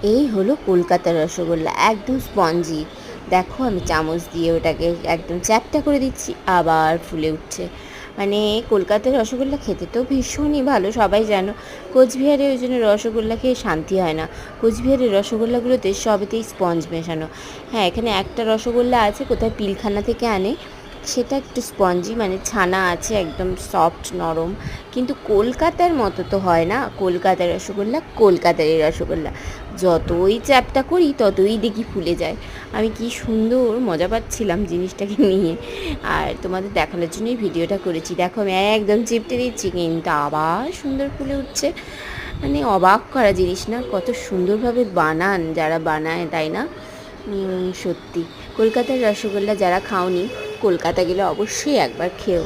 এই হলো কলকাতার রসগোল্লা, একদম স্পঞ্জি। দেখো আমি চামচ দিয়ে ওটাকে একদম চ্যাপ্টা করে দিচ্ছি, আবার ফুলে উঠছে। মানে কলকাতার রসগোল্লা খেতে তো ভীষণই ভালো, সবাই জানো। কোচবিহারে ওই জন্য রসগোল্লা খেয়ে শান্তি হয় না। কোচবিহারের রসগোল্লাগুলোতে সবেতেই স্পঞ্জ মেশানো। হ্যাঁ, এখানে একটা রসগোল্লা আছে কোথায় পিলখানা থেকে আনে, সেটা একটু স্পঞ্জি, মানে ছানা আছে একদম সফট নরম। কিন্তু কলকাতার মতো তো হয় না। কলকাতার রসগোল্লা কলকাতারই রসগোল্লা, যতই চ্যাপ্টা করি ততই দেখি ফুলে যায়। আমি কি সুন্দর মজা পাচ্ছিলাম জিনিসটাকে নিয়ে, আর তোমাদের দেখানোর জন্যই ভিডিওটা করেছি। দেখো আমি একদম চিপটে দিচ্ছি কিন্তু আবার সুন্দর ফুলে উঠছে। মানে অবাক করা জিনিস না, কত সুন্দরভাবে বানান যারা বানায়, তাই না? সত্যি কলকাতার রসগোল্লা যারা খাওনি, কলকাতা গেলে অবশ্যই একবার খেও।